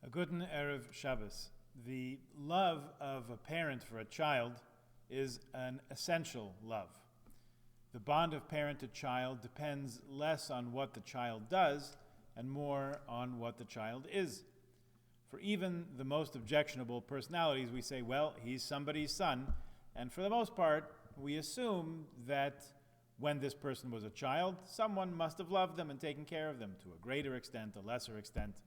A Guten Erev Shabbos. The love of a parent for a child is an essential love. The bond of parent to child depends less on what the child does and more on what the child is. For even the most objectionable personalities, we say, well, he's somebody's son, and for the most part, we assume that when this person was a child, someone must have loved them and taken care of them to a greater extent, a lesser extent.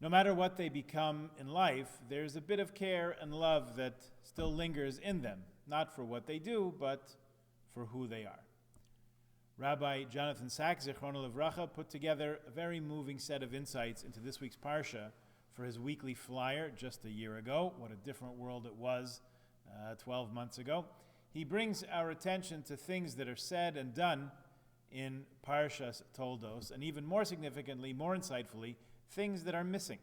No matter what they become in life, there's a bit of care and love that still lingers in them, not for what they do, but for who they are. Rabbi Jonathan Sachs, Zichrono Livracha, put together a very moving set of insights into this week's Parsha for his weekly flyer just a year ago. What a different world it was 12 months ago. He brings our attention to things that are said and done in Parshas Toldos, and even more significantly, more insightfully, things that are missing.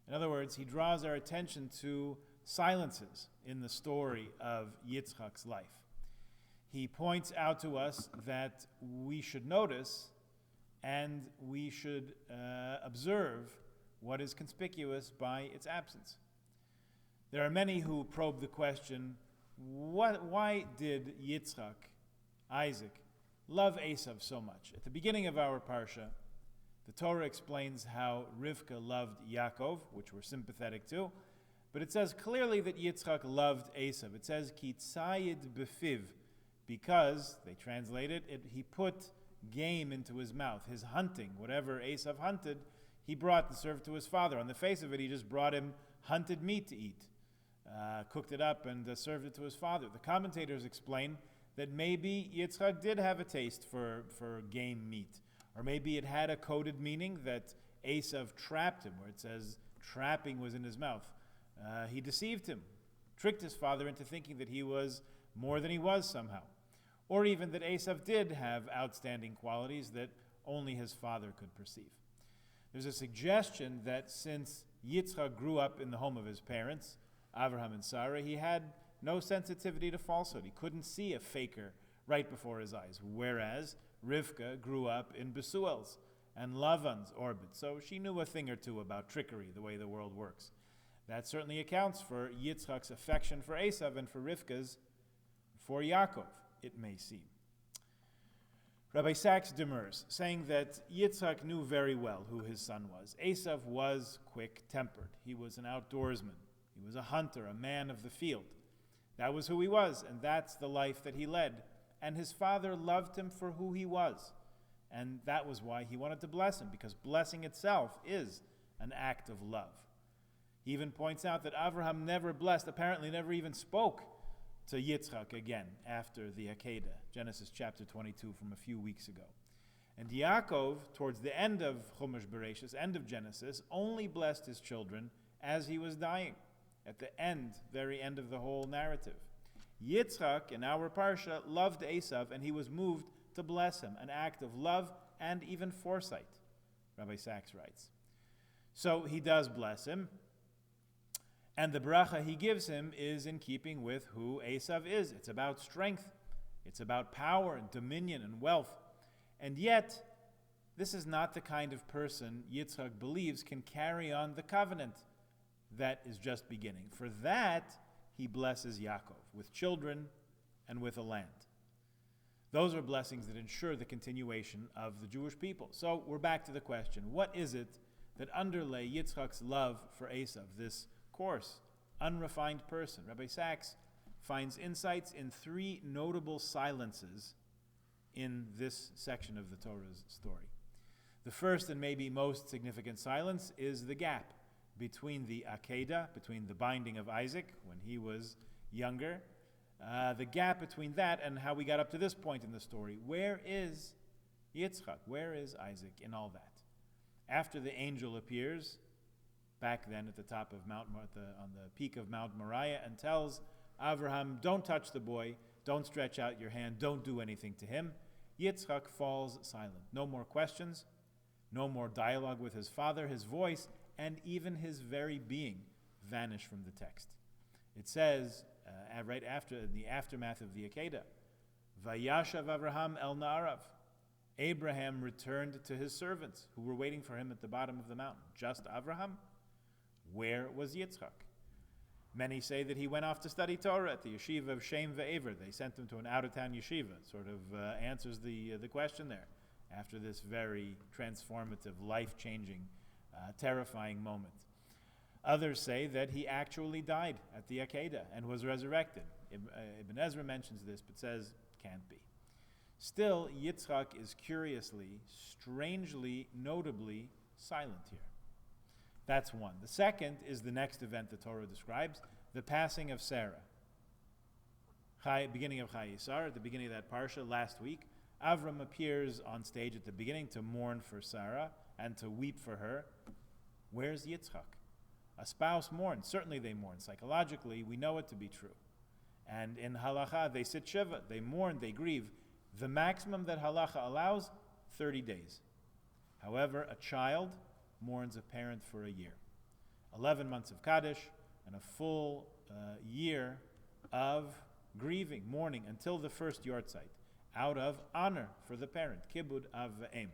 In other words, he draws our attention to silences in the story of Yitzchak's life. He points out to us that we should notice and we should observe what is conspicuous by its absence. There are many who probe the question, why did Yitzchak, Isaac, love Esav so much? At the beginning of our Parsha, the Torah explains how Rivka loved Yaakov, which we're sympathetic to, but it says clearly that Yitzchak loved Esav. It says, Ki tzayid befiv, because, they translate it, he put game into his mouth. His hunting, whatever Esav hunted, he brought and served to his father. On the face of it, he just brought him hunted meat to eat, cooked it up and served it to his father. The commentators explain that maybe Yitzchak did have a taste for game meat, or maybe it had a coded meaning that Esav trapped him, where it says trapping was in his mouth. He deceived him, tricked his father into thinking that he was more than he was somehow. Or even that Esav did have outstanding qualities that only his father could perceive. There's a suggestion that since Yitzchak grew up in the home of his parents, Avraham and Sarah, he had no sensitivity to falsehood. He couldn't see a faker right before his eyes, whereas Rivka grew up in Besuel's and Lavan's orbit, so she knew a thing or two about trickery, the way the world works. That certainly accounts for Yitzchak's affection for Esav and for Rivka's for Yaakov, it may seem. Rabbi Sachs demurs, saying that Yitzchak knew very well who his son was. Esav was quick-tempered. He was an outdoorsman. He was a hunter, a man of the field. That was who he was, and that's the life that he led. And his father loved him for who he was. And that was why he wanted to bless him, because blessing itself is an act of love. He even points out that Avraham never blessed, apparently never even spoke to Yitzchak again after the Akedah, Genesis chapter 22 from a few weeks ago. And Yaakov, towards the end of Chumash Bereshis, end of Genesis, only blessed his children as he was dying, at the end, very end of the whole narrative. Yitzchak, in our Parsha, loved Esav, and he was moved to bless him, an act of love and even foresight, Rabbi Sachs writes. So he does bless him, and the bracha he gives him is in keeping with who Esav is. It's about strength, it's about power and dominion and wealth. And yet, this is not the kind of person Yitzchak believes can carry on the covenant that is just beginning. For that, he blesses Yaakov with children and with a land. Those are blessings that ensure the continuation of the Jewish people. So we're back to the question, what is it that underlay Yitzchak's love for Esav, this coarse, unrefined person? Rabbi Sachs finds insights in three notable silences in this section of the Torah's story. The first and maybe most significant silence is the gap between the Akedah, between the binding of Isaac when he was younger, the gap between that and how we got up to this point in the story. Where is Yitzchak? Where is Isaac in all that? After the angel appears, back then at the top of on the peak of Mount Moriah, and tells Avraham, don't touch the boy, don't stretch out your hand, don't do anything to him, Yitzchak falls silent. No more questions, no more dialogue with his father. His voice and even his very being vanish from the text. It says, right after, in the aftermath of the Akedah, Vayashav Avraham el Na'arav. Abraham returned to his servants who were waiting for him at the bottom of the mountain. Just Avraham? Where was Yitzchak? Many say that he went off to study Torah at the yeshiva of Shem Ve'ever. They sent him to an out-of-town yeshiva. Sort of answers the question there after this very transformative, life-changing, terrifying moment. Others say that he actually died at the Akedah and was resurrected. Ibn Ezra mentions this, but says can't be. Still, Yitzchak is curiously, strangely, notably silent here. That's one. The second is the next event the Torah describes, the passing of Sarah. Beginning of Chai Yisar, at the beginning of that parsha last week, Avram appears on stage at the beginning to mourn for Sarah and to weep for her. Where's Yitzchak? A spouse mourns. Certainly they mourn. Psychologically, we know it to be true. And in halacha, they sit shiva, they mourn, they grieve. The maximum that halacha allows, 30 days. However, a child mourns a parent for a year. 11 months of Kaddish and a full year of grieving, mourning, until the first yortzeit, out of honor for the parent, kibud av v'em.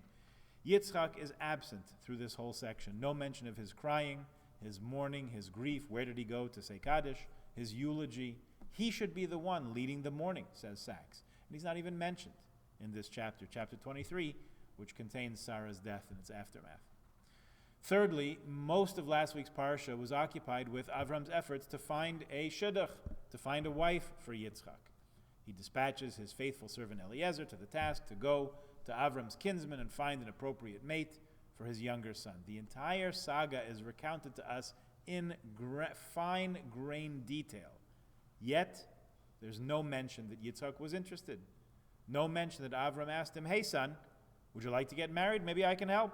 Yitzchak is absent through this whole section. No mention of his crying, his mourning, his grief. Where did he go to say Kaddish? His eulogy. He should be the one leading the mourning, says Sachs. And he's not even mentioned in this chapter, chapter 23, which contains Sarah's death and its aftermath. Thirdly, most of last week's parsha was occupied with Avram's efforts to find a shidduch, to find a wife for Yitzchak. He dispatches his faithful servant Eliezer to the task to go to Avram's kinsman and find an appropriate mate for his younger son. The entire saga is recounted to us in fine-grained detail. Yet, there's no mention that Yitzchak was interested. No mention that Avram asked him, "Hey son, would you like to get married? Maybe I can help."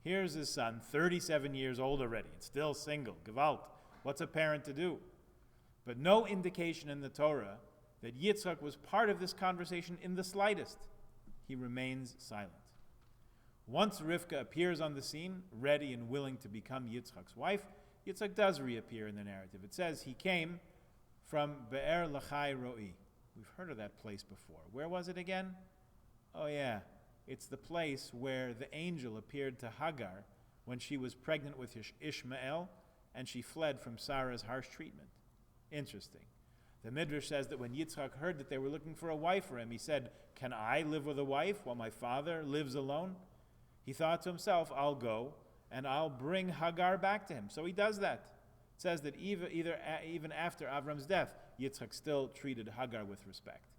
Here's his son, 37 years old already, and still single. Gewalt. What's a parent to do? But no indication in the Torah that Yitzchak was part of this conversation in the slightest. He remains silent. Once Rivka appears on the scene, ready and willing to become Yitzchak's wife, Yitzchak does reappear in the narrative. It says he came from Be'er Lachai Ro'i. We've heard of that place before. Where was it again? Oh yeah, it's the place where the angel appeared to Hagar when she was pregnant with Ishmael and she fled from Sarah's harsh treatment. Interesting. The Midrash says that when Yitzchak heard that they were looking for a wife for him, he said, "Can I live with a wife while my father lives alone?" He thought to himself, "I'll go and I'll bring Hagar back to him." So he does that. It says that even after Avram's death, Yitzchak still treated Hagar with respect.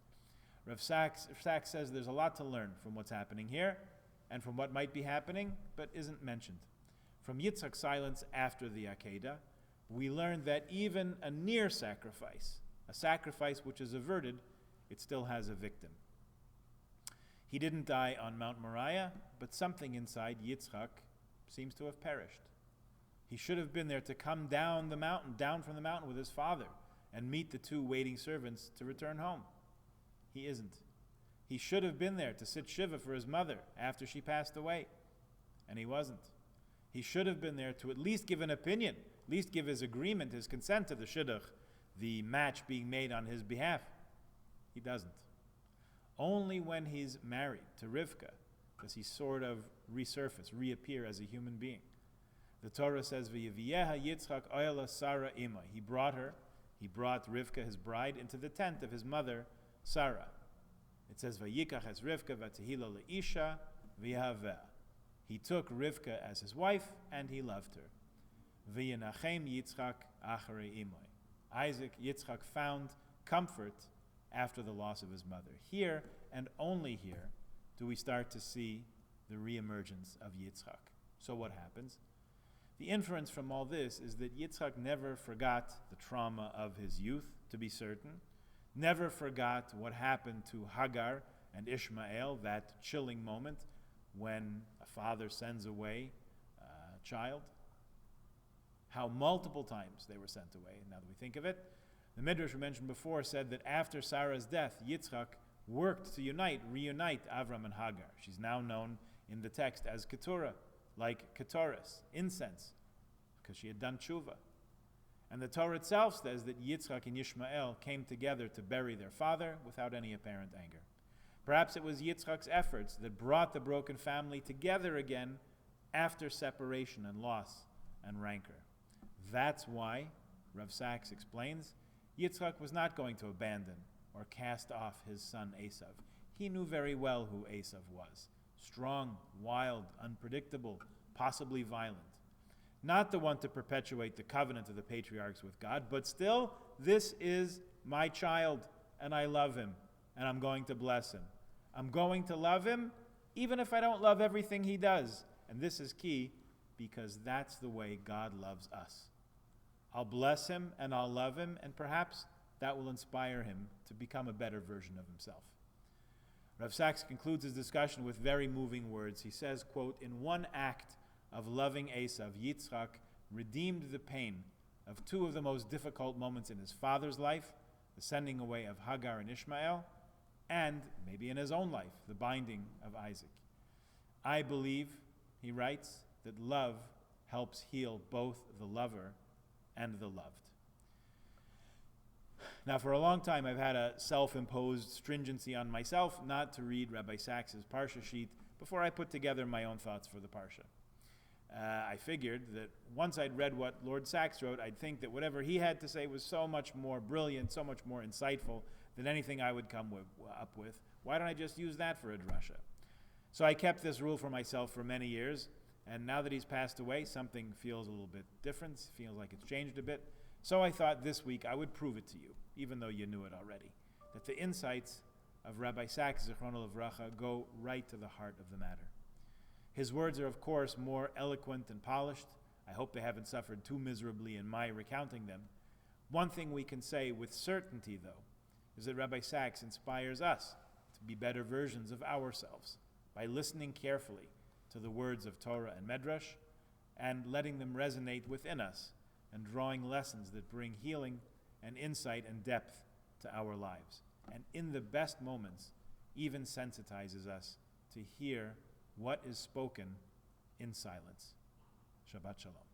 Rav Sachs says there's a lot to learn from what's happening here and from what might be happening but isn't mentioned. From Yitzchak's silence after the Akedah, we learn that even a near sacrifice, a sacrifice which is averted, it still has a victim. He didn't die on Mount Moriah, but something inside Yitzchak seems to have perished. He should have been there to come down from the mountain with his father and meet the two waiting servants to return home. He isn't. He should have been there to sit Shiva for his mother after she passed away, and he wasn't. He should have been there to at least give an opinion, at least give his agreement, his consent to the shidduch, the match being made on his behalf. He doesn't. Only when he's married to Rivka does he sort of reappear as a human being. The Torah says, "V'yeviyeha Yitzchak oyla Sarah ima." He brought Rivka, his bride, into the tent of his mother, Sarah. It says, "Vayikach es Rivka v'tehila leisha v'yahaveh." He took Rivka as his wife, and he loved her. V'yenachem Yitzchak acharei imoy. Yitzchak found comfort after the loss of his mother. Here, and only here, do we start to see the reemergence of Yitzchak. So what happens? The inference from all this is that Yitzchak never forgot the trauma of his youth, to be certain, never forgot what happened to Hagar and Ishmael, that chilling moment when a father sends away a child, how multiple times they were sent away. Now that we think of it, the Midrash we mentioned before said that after Sarah's death, Yitzchak worked to reunite Avram and Hagar. She's now known in the text as Keturah, like Ketoris, incense, because she had done tshuva. And the Torah itself says that Yitzchak and Ishmael came together to bury their father without any apparent anger. Perhaps it was Yitzchak's efforts that brought the broken family together again after separation and loss and rancor. That's why, Rav Sachs explains, Yitzchak was not going to abandon or cast off his son Esav. He knew very well who Esav was. Strong, wild, unpredictable, possibly violent. Not the one to perpetuate the covenant of the patriarchs with God, but still, this is my child, and I love him, and I'm going to bless him. I'm going to love him, even if I don't love everything he does. And this is key, because that's the way God loves us. I'll bless him, and I'll love him, and perhaps that will inspire him to become a better version of himself. Rav Sachs concludes his discussion with very moving words. He says, quote, "In one act of loving Esav, Yitzchak redeemed the pain of two of the most difficult moments in his father's life, the sending away of Hagar and Ishmael, and maybe in his own life, the binding of Isaac. I believe," he writes, "that love helps heal both the lover and the loved." Now, for a long time, I've had a self-imposed stringency on myself not to read Rabbi Sachs's Parsha sheet before I put together my own thoughts for the Parsha. I figured that once I'd read what Lord Sachs wrote, I'd think that whatever he had to say was so much more brilliant, so much more insightful than anything I would come up with. Why don't I just use that for a drasha? So I kept this rule for myself for many years, and now that he's passed away, something feels a little bit different, feels like it's changed a bit. So I thought this week I would prove it to you, even though you knew it already, that the insights of Rabbi Sachs, Zichrono Livracha, go right to the heart of the matter. His words are, of course, more eloquent and polished. I hope they haven't suffered too miserably in my recounting them. One thing we can say with certainty, though, is that Rabbi Sachs inspires us to be better versions of ourselves by listening carefully to the words of Torah and Medrash and letting them resonate within us and drawing lessons that bring healing and insight and depth to our lives. And in the best moments, even sensitizes us to hear what is spoken in silence. Shabbat Shalom.